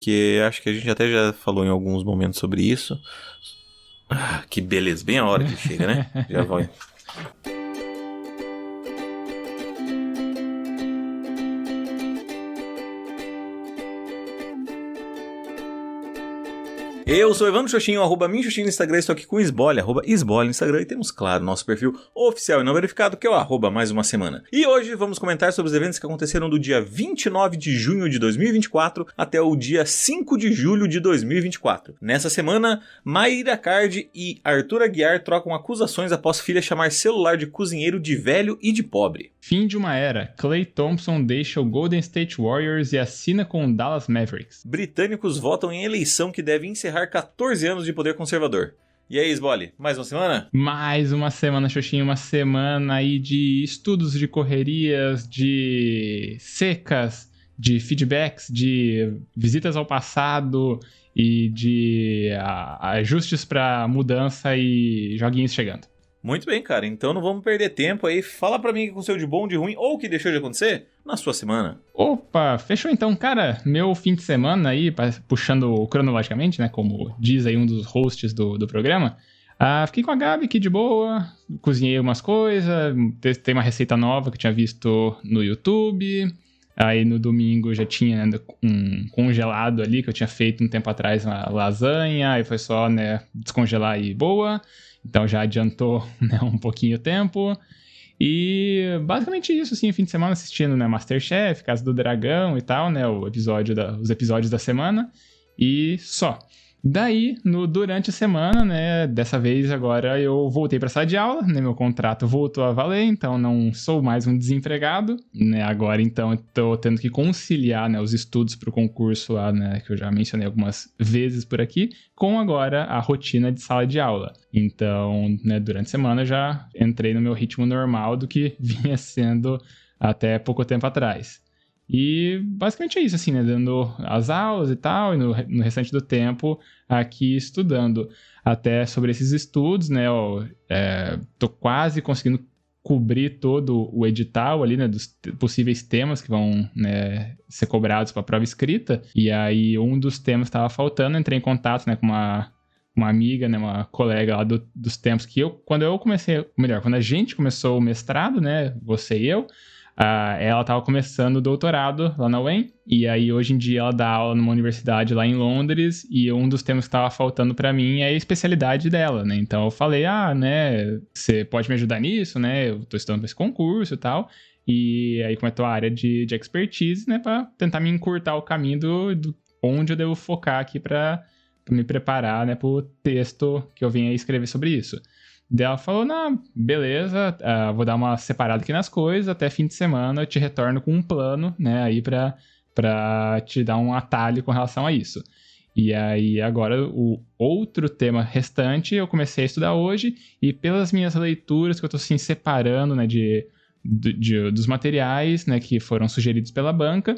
que acho que a gente até já falou em alguns momentos sobre isso. Que beleza, bem a hora que chega, né? Já vai. Eu sou Evandro Xoxinho, @minxoxinho no Instagram, estou aqui com o Esbole, @esbole no Instagram, e temos, claro, nosso perfil oficial e não verificado, que é o @mais uma semana. E hoje vamos comentar sobre os eventos que aconteceram do dia 29 de junho de 2024 até o dia 5 de julho de 2024. Nessa semana, Mayra Card e Arthur Aguiar trocam acusações após filha chamar celular de cozinheiro de velho e de pobre. Fim de uma era. Klay Thompson deixa o Golden State Warriors e assina com o Dallas Mavericks. Britânicos votam em eleição que deve encerrar 14 anos de poder conservador. E aí, Esbole, mais uma semana? Mais uma semana, Xoxinho, uma semana aí de estudos, de correrias, de secas, de feedbacks, de visitas ao passado e de ajustes para mudança e joguinhos chegando. Muito bem, cara, então não vamos perder tempo aí. Fala pra mim o que aconteceu de bom, de ruim ou o que deixou de acontecer na sua semana. Opa, fechou então, cara. Meu fim de semana aí, puxando cronologicamente, né, como diz aí um dos hosts do programa, fiquei com a Gabi aqui de boa, cozinhei umas coisas, testei uma receita nova que eu tinha visto no YouTube. Aí no domingo já tinha um congelado ali que eu tinha feito um tempo atrás, uma lasanha, aí foi só, né, descongelar e boa. Então já adiantou, né, um pouquinho o tempo. E basicamente isso, assim, fim de semana assistindo, né, Masterchef, Casa do Dragão e tal, né, os episódios da semana. E só. Daí, durante a semana, né, dessa vez agora eu voltei para a sala de aula, né, meu contrato voltou a valer, então não sou mais um desempregado, né, agora então eu tô tendo que conciliar, né, os estudos para o concurso lá, né, que eu já mencionei algumas vezes por aqui, com agora a rotina de sala de aula. Então, né, durante a semana eu já entrei no meu ritmo normal do que vinha sendo até pouco tempo atrás. E basicamente é isso, assim, né? Dando as aulas e tal, e no restante do tempo aqui estudando. Até sobre esses estudos, né? Tô quase conseguindo cobrir todo o edital ali, né? Dos possíveis temas que vão, né, ser cobrados para a prova escrita. E aí um dos temas que estava faltando, entrei em contato, né, com uma amiga, né, uma colega lá dos tempos que quando a gente começou o mestrado, né? Você e eu. Ela estava começando o doutorado lá na UEM, e aí hoje em dia ela dá aula numa universidade lá em Londres, e um dos temas que estava faltando para mim é a especialidade dela, né? Então eu falei, né, você pode me ajudar nisso, né? Eu tô estudando para esse concurso e tal, e aí como é a tua área de expertise, né, para tentar me encurtar o caminho do onde eu devo focar aqui para me preparar, né, pro texto que eu venho aí escrever sobre isso. Daí ela falou, não, beleza, vou dar uma separada aqui nas coisas, até fim de semana eu te retorno com um plano, né, aí pra te dar um atalho com relação a isso. E aí agora o outro tema restante eu comecei a estudar hoje, e pelas minhas leituras que eu tô assim separando, né, dos materiais, né, que foram sugeridos pela banca,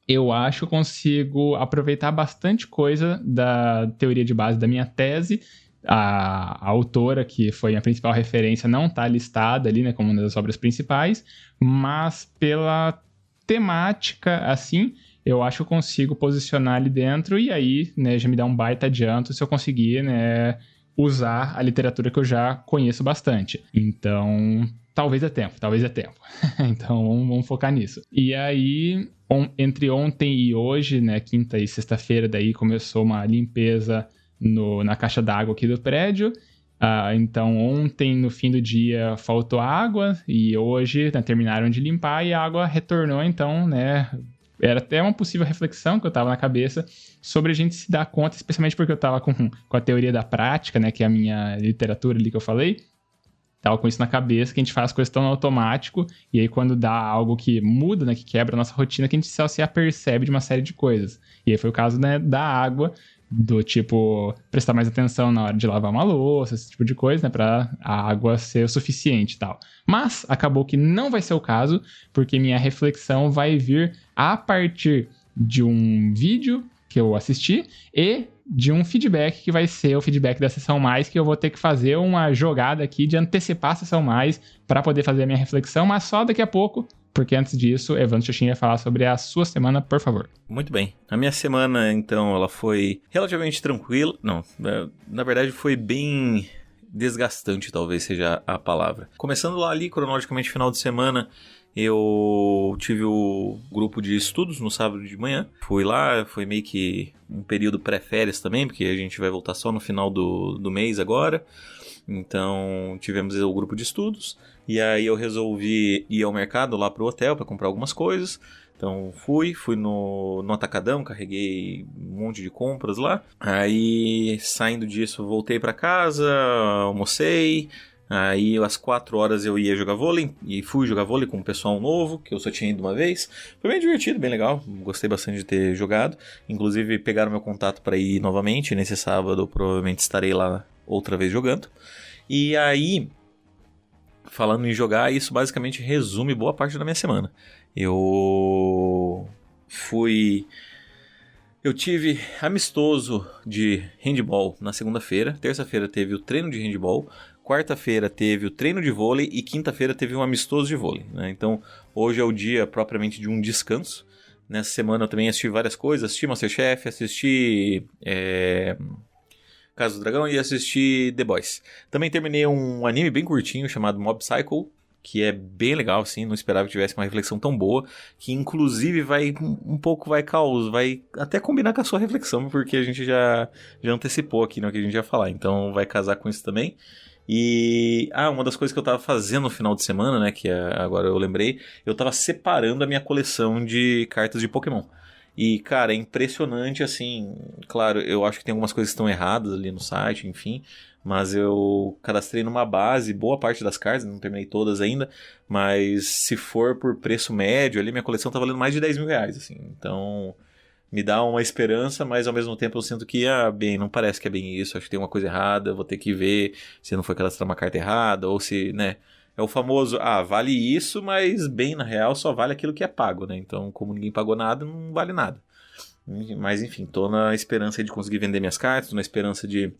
eu acho que eu consigo aproveitar bastante coisa da teoria de base da minha tese. A autora, que foi a principal referência, não está listada ali, né, como uma das obras principais, mas pela temática, assim, eu acho que eu consigo posicionar ali dentro, e aí, né, já me dá um baita adianto se eu conseguir, né, usar a literatura que eu já conheço bastante. Então, talvez é tempo. Então, vamos focar nisso. E aí, entre ontem e hoje, né, quinta e sexta-feira, daí começou uma limpeza na caixa d'água aqui do prédio. Então ontem no fim do dia faltou água, e hoje, né, terminaram de limpar e a água retornou. Então, né, era até uma possível reflexão que eu tava na cabeça sobre a gente se dar conta, especialmente porque eu tava com a teoria da prática, né, que é a minha literatura ali que eu falei. Tava com isso na cabeça, que a gente faz coisas tão no automático, e aí quando dá algo que muda, né, que quebra a nossa rotina, que a gente só se apercebe de uma série de coisas. E aí foi o caso, né, da água, do tipo, prestar mais atenção na hora de lavar uma louça, esse tipo de coisa, né, pra a água ser o suficiente e tal. Mas acabou que não vai ser o caso, porque minha reflexão vai vir a partir de um vídeo que eu assisti e de um feedback que vai ser o feedback da Sessão Mais, que eu vou ter que fazer uma jogada aqui de antecipar a Sessão Mais para poder fazer a minha reflexão, mas só daqui a pouco, porque antes disso, Evandro Xuxim vai falar sobre a sua semana, por favor. Muito bem. A minha semana, então, ela foi relativamente tranquila. Não, na verdade foi bem desgastante, talvez seja a palavra. Começando lá ali, cronologicamente, final de semana, eu tive o grupo de estudos no sábado de manhã. Fui lá, foi meio que um período pré-férias também, porque a gente vai voltar só no final do mês agora. Então tivemos o grupo de estudos. E aí eu resolvi ir ao mercado lá pro hotel para comprar algumas coisas. Então fui no Atacadão, carreguei um monte de compras lá. Aí saindo disso voltei para casa, almocei. Aí às 4 horas eu ia jogar vôlei, e fui jogar vôlei com um pessoal novo, que eu só tinha ido uma vez. Foi bem divertido, bem legal, gostei bastante de ter jogado. Inclusive pegaram meu contato para ir novamente, nesse sábado provavelmente estarei lá outra vez jogando. E aí, falando em jogar, isso basicamente resume boa parte da minha semana. Eu tive amistoso de handball na segunda-feira, terça-feira teve o treino de handball, quarta-feira teve o treino de vôlei e quinta-feira teve um amistoso de vôlei, né? Então hoje é o dia propriamente de um descanso. Nessa semana eu também assisti várias coisas, assisti Masterchef, assisti Casa do Dragão e assisti The Boys. Também terminei um anime bem curtinho chamado Mob Psycho, que é bem legal, assim, não esperava que tivesse uma reflexão tão boa, que inclusive vai até combinar com a sua reflexão, porque a gente já antecipou aqui no que a gente ia falar, então vai casar com isso também. E uma das coisas que eu tava fazendo no final de semana, né, que agora eu lembrei, eu tava separando a minha coleção de cartas de Pokémon. E, cara, é impressionante, assim, claro, eu acho que tem algumas coisas que estão erradas ali no site, enfim, mas eu cadastrei numa base boa parte das cartas, não terminei todas ainda, mas se for por preço médio ali, minha coleção tá valendo mais de 10 mil reais, assim, então me dá uma esperança, mas ao mesmo tempo eu sinto que, não parece que é bem isso, acho que tem uma coisa errada, vou ter que ver se não foi cadastrar uma carta errada, ou se, né, é o famoso, vale isso, mas bem na real só vale aquilo que é pago, né, então como ninguém pagou nada, não vale nada. Mas enfim, tô na esperança de conseguir vender minhas cartas, tô na esperança de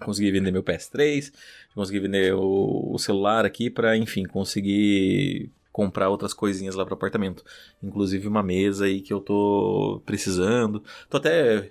conseguir vender meu PS3, de conseguir vender o celular aqui pra, enfim, conseguir comprar outras coisinhas lá pro apartamento. Inclusive uma mesa aí que eu tô precisando. Tô até,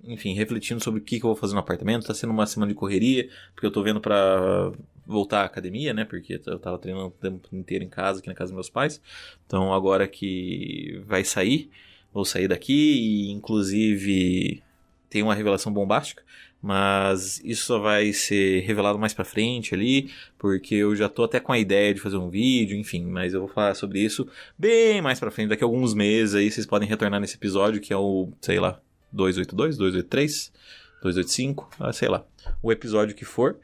enfim, refletindo sobre o que eu vou fazer no apartamento. Tá sendo uma semana de correria, porque eu tô vendo pra voltar à academia, né? Porque eu tava treinando o tempo inteiro em casa, aqui na casa dos meus pais. Então agora que vai sair, vou sair daqui e inclusive tem uma revelação bombástica. Mas isso só vai ser revelado mais pra frente ali, porque eu já tô até com a ideia de fazer um vídeo, enfim, mas eu vou falar sobre isso bem mais pra frente, daqui a alguns meses aí vocês podem retornar nesse episódio, que é o, sei lá, 282, 283, 285, sei lá, o episódio que for,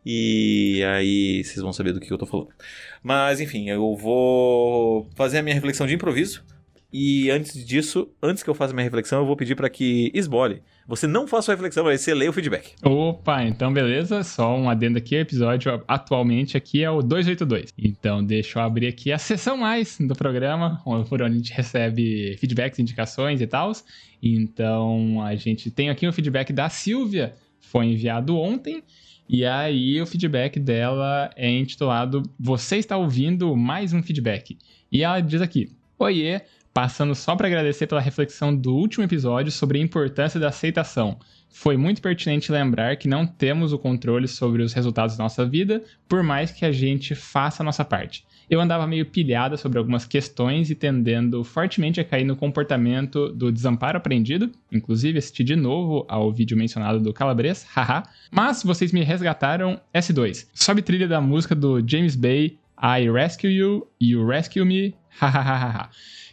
e aí vocês vão saber do que eu tô falando. Mas enfim, eu vou fazer a minha reflexão de improviso. E antes disso, antes que eu faça minha reflexão, eu vou pedir para que esbole. Você não faça sua reflexão, mas você lê o feedback. Opa, então beleza, só um adendo aqui, o episódio atualmente aqui é o 282. Então deixa eu abrir aqui a seção mais do programa, por onde a gente recebe feedbacks, indicações e tal. Então a gente tem aqui um feedback da Silvia, foi enviado ontem. E aí o feedback dela é intitulado Você está ouvindo mais um feedback. E ela diz aqui, oiê, passando só para agradecer pela reflexão do último episódio sobre a importância da aceitação. Foi muito pertinente lembrar que não temos o controle sobre os resultados da nossa vida, por mais que a gente faça a nossa parte. Eu andava meio pilhada sobre algumas questões e tendendo fortemente a cair no comportamento do desamparo aprendido, inclusive assisti de novo ao vídeo mencionado do Calabres, haha, mas vocês me resgataram S2. Sobe trilha da música do James Bay, I Rescue You, You Rescue Me, hahaha.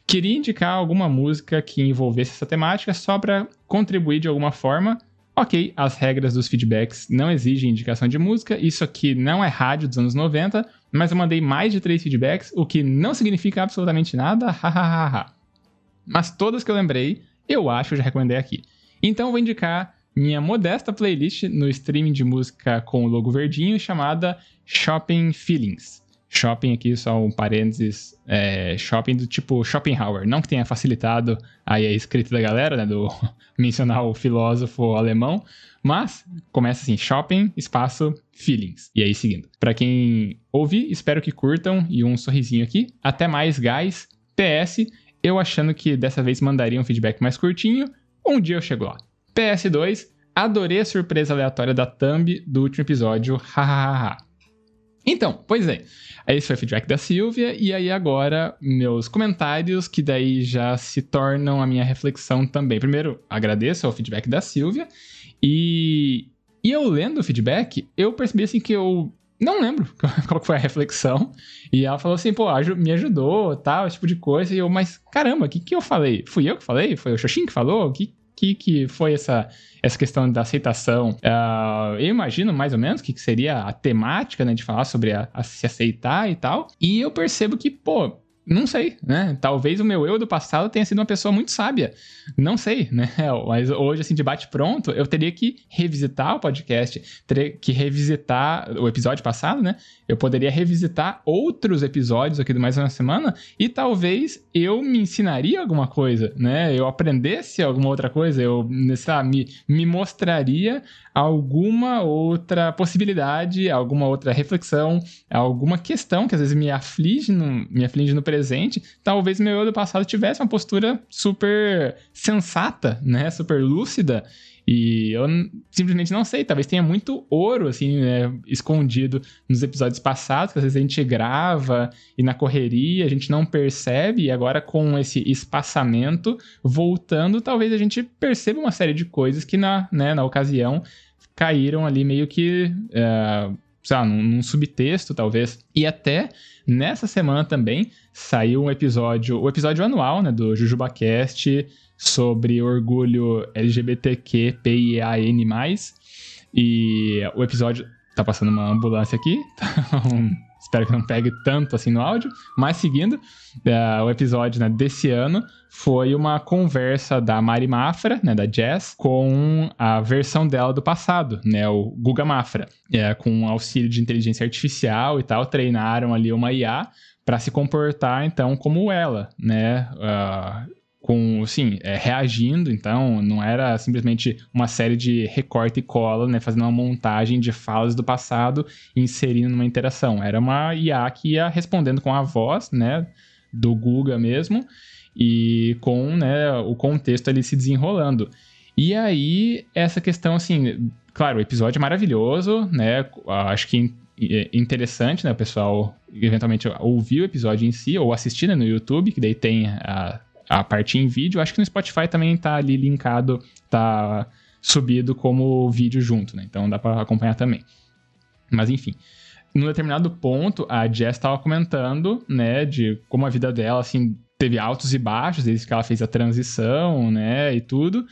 Queria indicar alguma música que envolvesse essa temática só para contribuir de alguma forma. Ok, as regras dos feedbacks não exigem indicação de música, isso aqui não é rádio dos anos 90, mas eu mandei mais de 3 feedbacks, o que não significa absolutamente nada, hahaha. Mas todas que eu lembrei, eu acho que eu já recomendei aqui. Então vou indicar minha modesta playlist no streaming de música com o logo verdinho chamada Shopping Feelings. Shopping aqui, só um parênteses, shopping do tipo Schopenhauer, não que tenha facilitado aí a escrita da galera, né, do mencionar o filósofo alemão, mas começa assim, shopping, espaço, feelings, e aí seguindo. Pra quem ouvir, espero que curtam, e um sorrisinho aqui. Até mais, guys. PS, eu achando que dessa vez mandaria um feedback mais curtinho, um dia eu chego lá. PS2, adorei a surpresa aleatória da thumb do último episódio, hahaha. Então, pois é, esse foi o feedback da Silvia, e aí agora meus comentários, que daí já se tornam a minha reflexão também. Primeiro, agradeço ao feedback da Silvia, e eu lendo o feedback, eu percebi assim que eu não lembro qual foi a reflexão, e ela falou assim, pô, me ajudou, tal, esse tipo de coisa, e eu, mas caramba, o que eu falei? Fui eu que falei? Foi o Xoxin que falou? O que foi essa questão da aceitação? Eu imagino mais ou menos o que seria a temática, né, de falar sobre a se aceitar e tal. E eu percebo que, pô, não sei, né? Talvez o meu eu do passado tenha sido uma pessoa muito sábia. Não sei, né? Mas hoje, assim, de bate-pronto, eu teria que revisitar o podcast, teria que revisitar o episódio passado, né? Eu poderia revisitar outros episódios aqui do Mais Uma Semana e talvez eu me ensinaria alguma coisa, né? Eu aprendesse alguma outra coisa, eu, sei lá, me mostraria alguma outra possibilidade, alguma outra reflexão, alguma questão que às vezes me aflige no presente. Talvez meu eu do passado tivesse uma postura super sensata, né? Super lúcida. E eu simplesmente não sei, talvez tenha muito ouro, assim, né, escondido nos episódios passados, que às vezes a gente grava e na correria a gente não percebe, e agora com esse espaçamento, voltando, talvez a gente perceba uma série de coisas que na ocasião caíram ali meio que, sei lá, num subtexto, talvez. E até nessa semana também saiu o episódio anual, né, do JujubaCast, sobre orgulho LGBTQPIAN+, e o episódio... Tá passando uma ambulância aqui, então espero que não pegue tanto assim no áudio, mas seguindo, o episódio, né, desse ano foi uma conversa da Mari Mafra, né, da Jazz, com a versão dela do passado, né, o Guga Mafra, com auxílio de inteligência artificial e tal, treinaram ali uma IA para se comportar, então, como ela, né, reagindo, então não era simplesmente uma série de recorte e cola, né, fazendo uma montagem de falas do passado e inserindo numa interação. Era uma IA que ia respondendo com a voz, né, do Guga mesmo, e com, né, o contexto ali se desenrolando. E aí, essa questão, assim, claro, o episódio é maravilhoso, né, acho que é interessante, né, o pessoal eventualmente ouvir o episódio em si, ou assistir, né, no YouTube, que daí tem a parte em vídeo. Acho que no Spotify também tá ali linkado, tá subido como vídeo junto, né? Então dá pra acompanhar também. Mas enfim, num determinado ponto, a Jess estava comentando, né, de como a vida dela, assim, teve altos e baixos desde que ela fez a transição, né, e tudo.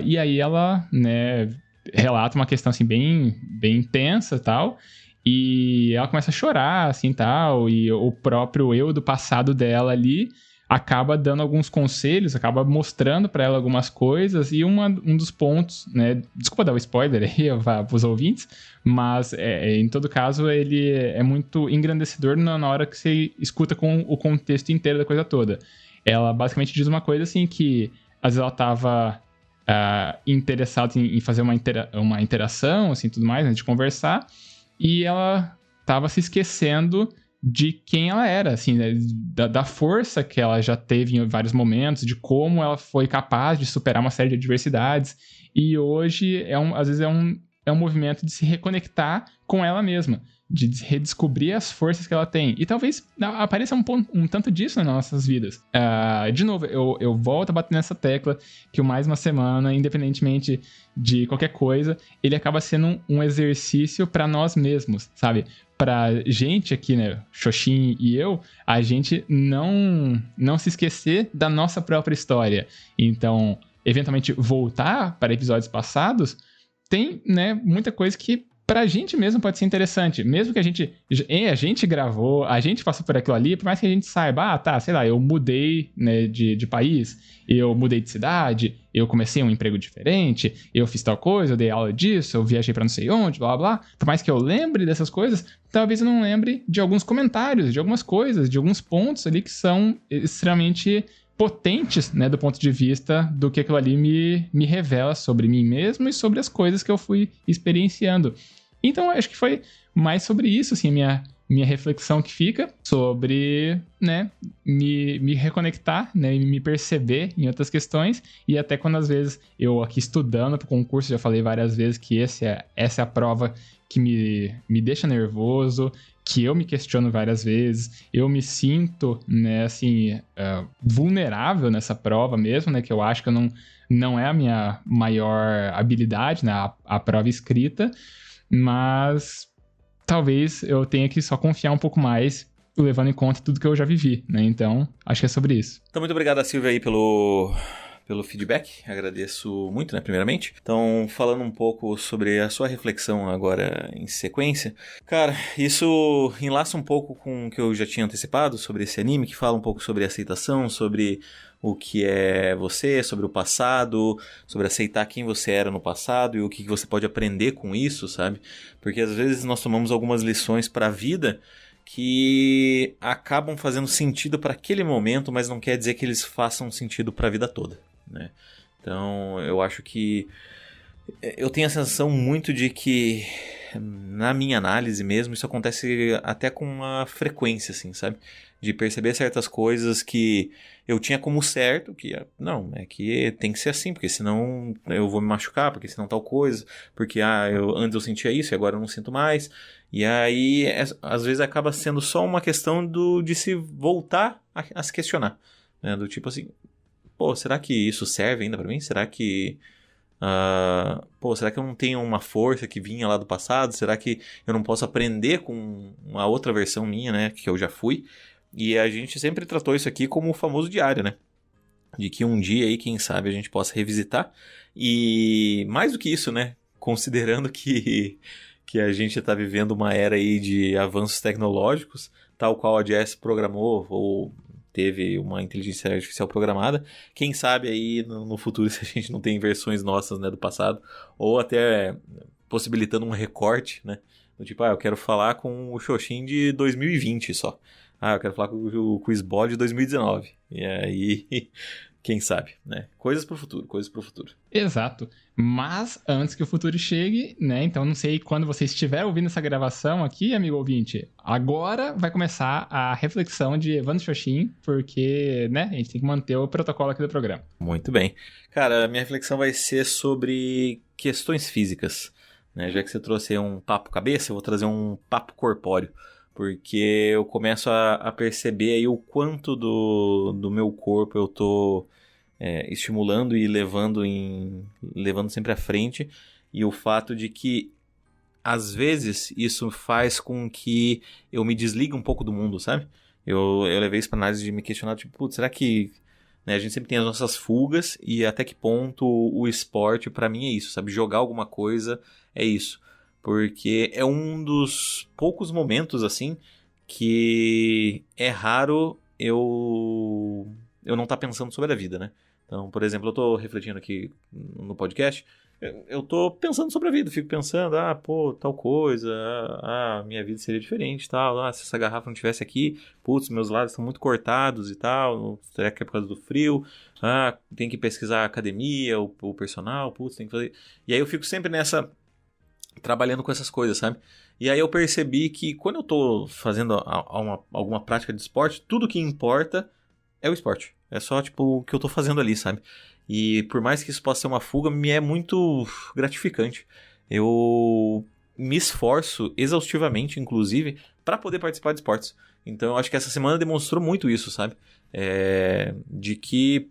E aí ela, né, relata uma questão, assim, bem, bem intensa e tal. E ela começa a chorar, assim, tal. E o próprio eu do passado dela ali acaba dando alguns conselhos, acaba mostrando para ela algumas coisas, e um dos pontos, né, desculpa dar o spoiler aí para os ouvintes, mas em todo caso ele é muito engrandecedor na hora que você escuta com o contexto inteiro da coisa toda. Ela basicamente diz uma coisa assim que às vezes ela estava interessada em fazer uma interação, assim, tudo mais, né, de conversar, e ela estava se esquecendo de quem ela era, assim, né? da força que ela já teve em vários momentos, de como ela foi capaz de superar uma série de adversidades, e hoje às vezes é um movimento de se reconectar com ela mesma, de redescobrir as forças que ela tem, e talvez apareça um tanto disso nas nossas vidas. De novo, eu volto a bater nessa tecla que o Mais Uma Semana, independentemente de qualquer coisa, ele acaba sendo um exercício para nós mesmos, sabe? Pra gente aqui, né, Xoxin e eu, a gente não se esquecer da nossa própria história. Então, eventualmente voltar para episódios passados, tem, né, muita coisa que pra gente mesmo pode ser interessante. Mesmo que a gente gravou, a gente passou por aquilo ali, por mais que a gente saiba, sei lá, eu mudei, né, de país, eu mudei de cidade, eu comecei um emprego diferente, eu fiz tal coisa, eu dei aula disso, eu viajei pra não sei onde, blá, blá, blá. Por mais que eu lembre dessas coisas, talvez eu não lembre de alguns comentários, de algumas coisas, de alguns pontos ali que são extremamente potentes, né, do ponto de vista do que aquilo ali me revela sobre mim mesmo e sobre as coisas que eu fui experienciando. Então, eu acho que foi mais sobre isso, assim, minha reflexão que fica sobre, né, me reconectar, né, e me perceber em outras questões, e até quando às vezes eu aqui estudando para o concurso, já falei várias vezes que essa é a prova que me deixa nervoso, que eu me questiono várias vezes, eu me sinto, né, assim, vulnerável nessa prova mesmo, né, que eu acho que não é a minha maior habilidade, né, a prova escrita, mas talvez eu tenha que só confiar um pouco mais, levando em conta tudo que eu já vivi, né, então acho que é sobre isso. Então, muito obrigado a Silvia aí pelo feedback, agradeço muito, né, primeiramente. Então, falando um pouco sobre a sua reflexão agora em sequência, cara, isso enlaça um pouco com o que eu já tinha antecipado sobre esse anime, que fala um pouco sobre aceitação, sobre o que é você, sobre o passado, sobre aceitar quem você era no passado e o que você pode aprender com isso, sabe? Porque às vezes nós tomamos algumas lições para a vida que acabam fazendo sentido para aquele momento, mas não quer dizer que eles façam sentido para a vida toda, né? Então, eu acho que eu tenho a sensação muito de que, na minha análise mesmo, isso acontece até com uma frequência, assim, sabe? De perceber certas coisas que eu tinha como certo, que não, é que tem que ser assim, porque senão eu vou me machucar, porque senão tal coisa, porque antes eu sentia isso e agora eu não sinto mais. E aí, às vezes acaba sendo só uma questão de se voltar a se questionar, né? Do tipo assim, pô, será que isso serve ainda pra mim? Será que será que eu não tenho uma força que vinha lá do passado? Será que eu não posso aprender com uma outra versão minha, né, que eu já fui? E a gente sempre tratou isso aqui como o famoso diário, né? De que um dia aí, quem sabe, a gente possa revisitar. E mais do que isso, né? Considerando que a gente está vivendo uma era aí de avanços tecnológicos, tal qual a Jess programou ou teve uma inteligência artificial programada. Quem sabe aí no futuro, se a gente não tem versões nossas, né, do passado, ou até possibilitando um recorte, né? Do tipo, eu quero falar com o Xoxin de 2020 só. Eu quero falar com o Sbol de 2019. E aí, quem sabe, né? Coisas pro futuro. Exato. Mas antes que o futuro chegue, né? Então não sei quando você estiver ouvindo essa gravação aqui, amigo ouvinte. Agora vai começar a reflexão de Evandro Xoxin, porque, né? A gente tem que manter o protocolo aqui do programa. Muito bem. Cara, a minha reflexão vai ser sobre questões físicas, né? Já que você trouxe aí um papo cabeça, eu vou trazer um papo corpóreo. Porque eu começo a perceber aí o quanto do meu corpo eu tô estimulando e levando sempre à frente. E o fato de que, às vezes, isso faz com que eu me desligue um pouco do mundo, sabe? Eu levei isso pra análise de me questionar, tipo, putz, será que... Né, a gente sempre tem as nossas fugas e até que ponto o esporte pra mim é isso, sabe? Jogar alguma coisa é isso. Porque é um dos poucos momentos, assim, que é raro eu não estar pensando sobre a vida, né? Então, por exemplo, eu tô refletindo aqui no podcast, eu tô pensando sobre a vida, fico pensando, tal coisa, minha vida seria diferente e tal, se essa garrafa não tivesse aqui, putz, meus lados estão muito cortados e tal, será que é por causa do frio? Tem que pesquisar a academia, o personal, putz, tem que fazer... E aí eu fico sempre trabalhando com essas coisas, sabe? E aí eu percebi que quando eu tô fazendo alguma prática de esporte, tudo que importa é o esporte. É só, tipo, o que eu tô fazendo ali, sabe? E por mais que isso possa ser uma fuga, me é muito gratificante. Eu me esforço exaustivamente, inclusive, para poder participar de esportes. Então eu acho que essa semana demonstrou muito isso, sabe? De que,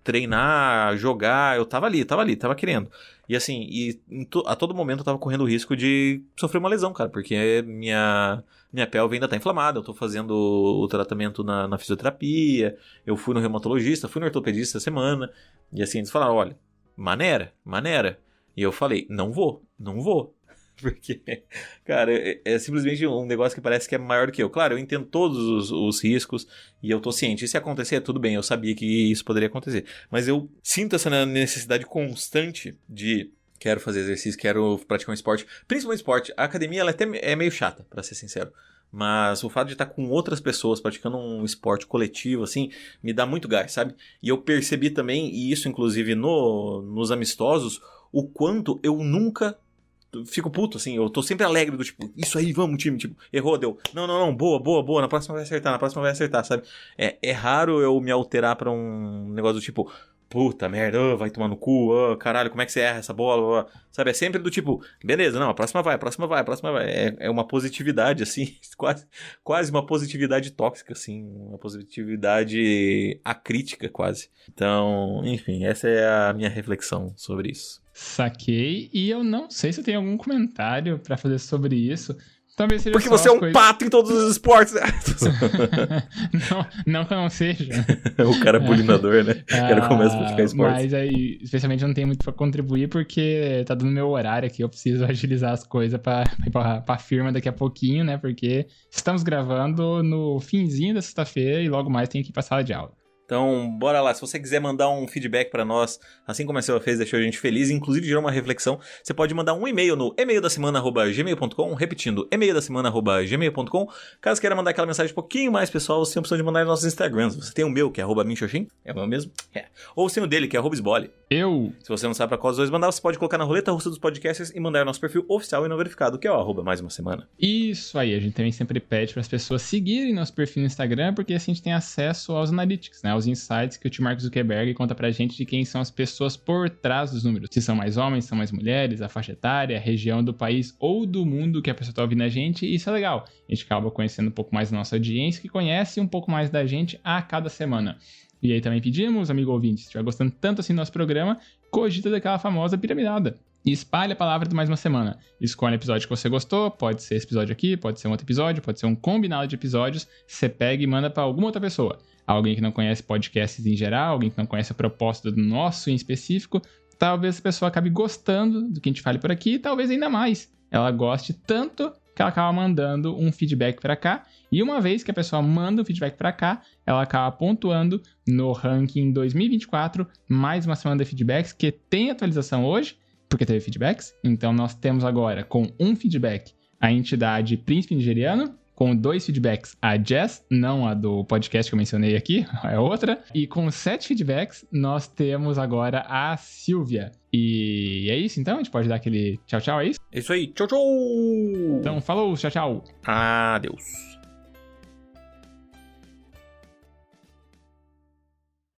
treinar, jogar, eu tava ali, tava querendo. E assim, a todo momento eu tava correndo o risco de sofrer uma lesão, cara, porque minha pelve ainda tá inflamada, eu tô fazendo o tratamento na fisioterapia, eu fui no reumatologista, fui no ortopedista essa semana, e assim, eles falaram, olha, maneira. E eu falei, não vou. Porque, cara, é simplesmente um negócio que parece que é maior do que eu. Claro, eu entendo todos os riscos e eu tô ciente. E se acontecer, tudo bem, eu sabia que isso poderia acontecer. Mas eu sinto essa necessidade constante de quero fazer exercício, quero praticar um esporte. Principalmente esporte. A academia, ela até é meio chata, pra ser sincero. Mas o fato de estar com outras pessoas praticando um esporte coletivo, assim, me dá muito gás, sabe? E eu percebi também, e isso inclusive nos amistosos, o quanto eu nunca fico puto, assim, eu tô sempre alegre do tipo, isso aí, vamos time, tipo, errou, deu, não, boa, na próxima vai acertar, sabe? É raro eu me alterar pra um negócio do tipo, puta merda, vai tomar no cu, caralho, como é que você erra essa bola, sabe? É sempre do tipo, beleza, não, a próxima vai. É uma positividade, assim, quase uma positividade tóxica, assim, uma positividade acrítica, quase. Então, enfim, essa é a minha reflexão sobre isso. Saquei, e eu não sei se eu tenho algum comentário pra fazer sobre isso. Talvez seja porque só você é um pato em todos os esportes. não que eu não seja. O cara bulinador, né? O cara começa a praticar esportes. Mas aí, especialmente, eu não tenho muito pra contribuir porque tá dando meu horário aqui. Eu preciso agilizar as coisas pra ir pra firma daqui a pouquinho, né? Porque estamos gravando no finzinho da sexta-feira e logo mais tem que ir pra sala de aula. Então, bora lá. Se você quiser mandar um feedback pra nós, assim como a Silva fez, deixou a gente feliz, inclusive gerou uma reflexão, você pode mandar um e-mail no emaildasemana@gmail.com, repetindo, emaildasemana@gmail.com. Caso queira mandar aquela mensagem um pouquinho mais pessoal, você tem a opção de mandar nos nossos Instagrams. Você tem o meu, que é @minxoxin, é o meu mesmo? É. Ou você tem o dele, que é @sbole. Se você não sabe pra qual dos dois mandar, você pode colocar na roleta russa dos podcasts e mandar nosso perfil oficial e não verificado, que é o @mais uma semana. Isso aí, a gente também sempre pede para as pessoas seguirem nosso perfil no Instagram, porque assim a gente tem acesso aos analytics, né? Aos insights que o tio Mark Zuckerberg conta pra gente de quem são as pessoas por trás dos números. Se são mais homens, são mais mulheres, a faixa etária, a região do país ou do mundo que a pessoa tá ouvindo a gente, e isso é legal. A gente acaba conhecendo um pouco mais da nossa audiência, que conhece um pouco mais da gente a cada semana. E aí também pedimos, amigo ouvinte, se estiver gostando tanto assim do nosso programa, cogita daquela famosa piramidada. E espalhe a palavra de mais uma semana. Escolhe o episódio que você gostou, pode ser esse episódio aqui, pode ser um outro episódio, pode ser um combinado de episódios. Você pega e manda para alguma outra pessoa. Alguém que não conhece podcasts em geral, alguém que não conhece a proposta do nosso em específico. Talvez a pessoa acabe gostando do que a gente fale por aqui, talvez ainda mais. Ela goste tanto que ela acaba mandando um feedback para cá. E uma vez que a pessoa manda um feedback para cá, ela acaba pontuando no ranking 2024, mais uma semana de feedbacks, que tem atualização hoje, porque teve feedbacks. Então nós temos agora, com um feedback, a entidade Príncipe Nigeriano, com 2 feedbacks, a Jess, não a do podcast que eu mencionei aqui, é outra. E com 7 feedbacks, nós temos agora a Silvia. E é isso, então? A gente pode dar aquele tchau, é isso? É isso aí, tchau! Então, falou, tchau! Adeus!